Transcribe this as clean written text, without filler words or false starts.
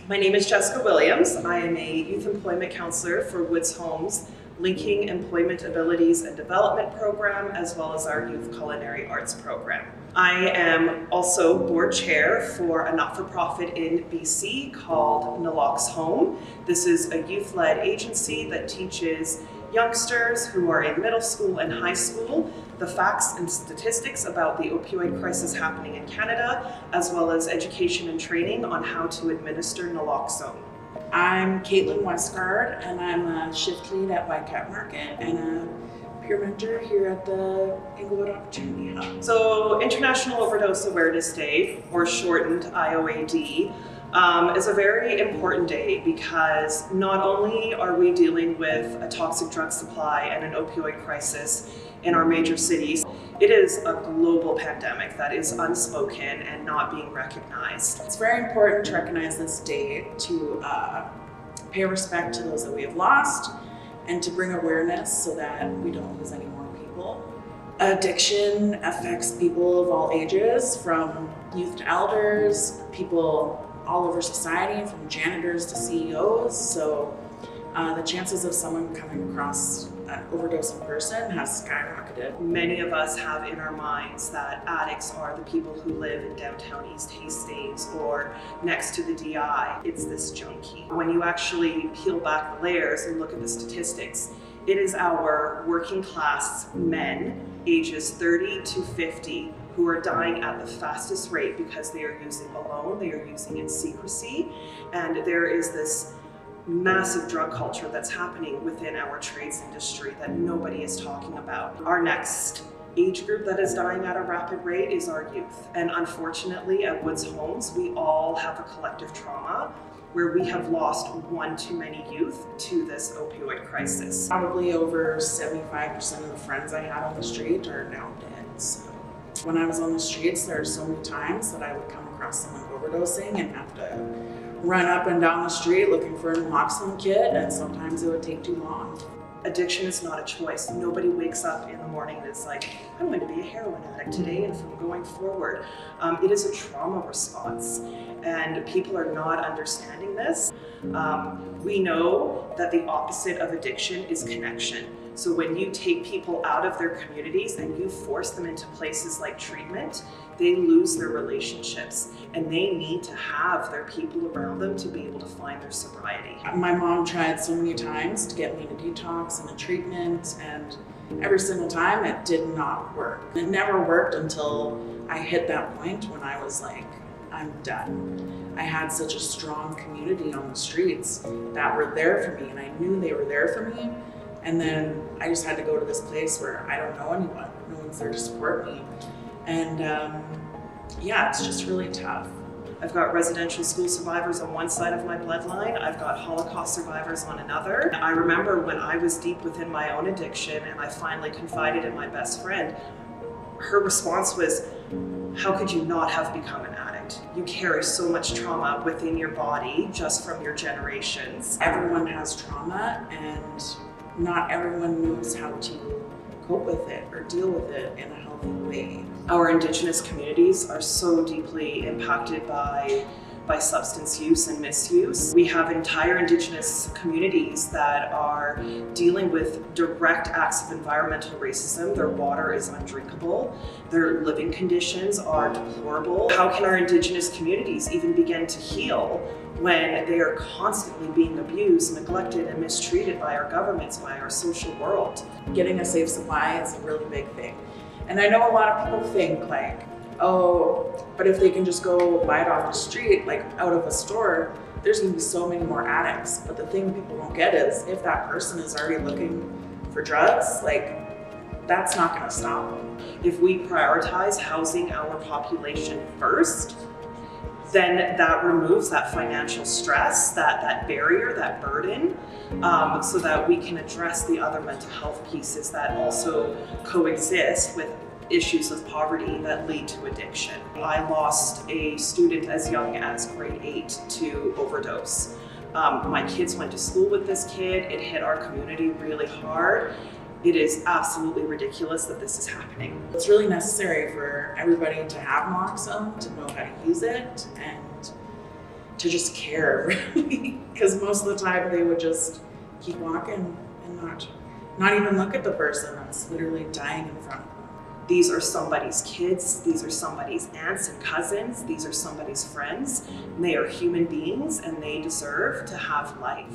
My name is Jessica Williams. I am a youth employment counselor for Woods Homes, linking employment abilities and development program, as well as our youth culinary arts program. I am also board chair for a not-for-profit in BC called Nalox's Home. This is a youth-led agency that teaches youngsters who are in middle school and high school the facts and statistics about the opioid crisis happening in Canada, as well as education and training on how to administer naloxone. I'm Caitlyn Westgard, and I'm a shift lead at Whitecap Market and a peer mentor here at the Inglewood Opportunity Hub. So International Overdose Awareness Day, or shortened IOAD, is a very important day because not only are we dealing with a toxic drug supply and an opioid crisis in our major cities, it is a global pandemic that is unspoken and not being recognized. It's very important to recognize this day to pay respect to those that we have lost and to bring awareness so that we don't lose any more people. Addiction affects people of all ages, from youth to elders, people all over society, from janitors to CEOs. So the chances of someone coming across an overdose in person has skyrocketed. Many of us have in our minds that addicts are the people who live in downtown East Hastings or next to the DI. It's this junkie. When you actually peel back the layers and look at the statistics, it is our working class men, ages 30 to 50, who are dying at the fastest rate because they are using alone, they are using in secrecy, and there is this massive drug culture that's happening within our trades industry that nobody is talking about. Our next age group that is dying at a rapid rate is our youth. And unfortunately at Woods Homes, we all have a collective trauma where we have lost one too many youth to this opioid crisis. Probably over 75% of the friends I had on the street are now dead. So when I was on the streets, there are so many times that I would come across someone overdosing and have to run up and down the street looking for a naloxone kit, and sometimes it would take too long. Addiction is not a choice. Nobody wakes up in the morning and is like, I'm going to be a heroin addict today and from going forward. It is a trauma response, and people are not understanding this. We know that the opposite of addiction is connection. So when you take people out of their communities and you force them into places like treatment, they lose their relationships, and they need to have their people around them to be able to find their sobriety. My mom tried so many times to get me to detox and a treatment, and every single time it did not work. It never worked until I hit that point when I was like, I'm done. I had such a strong community on the streets that were there for me, and I knew they were there for me. And then I just had to go to this place where I don't know anyone. No one's there to support me. And yeah, it's just really tough. I've got residential school survivors on one side of my bloodline. I've got Holocaust survivors on another. I remember when I was deep within my own addiction and I finally confided in my best friend, her response was, how could you not have become an addict? You carry so much trauma within your body just from your generations. Everyone has trauma, and not everyone knows how to cope with it or deal with it in a healthy way. Our Indigenous communities are so deeply impacted by substance use and misuse. We have entire Indigenous communities that are dealing with direct acts of environmental racism. Their water is undrinkable. Their living conditions are deplorable. How can our Indigenous communities even begin to heal when they are constantly being abused, neglected, and mistreated by our governments, by our social world? Getting a safe supply is a really big thing. And I know a lot of people think like, oh, but if they can just go buy it off the street, like out of a store, there's gonna be so many more addicts. But the thing people don't get is if that person is already looking for drugs, like that's not gonna stop them. If we prioritize housing our population first, then that removes that financial stress, that barrier, that burden, so that we can address the other mental health pieces that also coexist with issues of poverty that lead to addiction. I lost a student as young as grade 8 to overdose. My kids went to school with this kid. It hit our community really hard. It is absolutely ridiculous that this is happening. It's really necessary for everybody to have naloxone, to know how to use it, and to just care, really. Because most of the time they would just keep walking and not even look at the person that's literally dying in front of them. These are somebody's kids, these are somebody's aunts and cousins, these are somebody's friends, and they are human beings and they deserve to have life.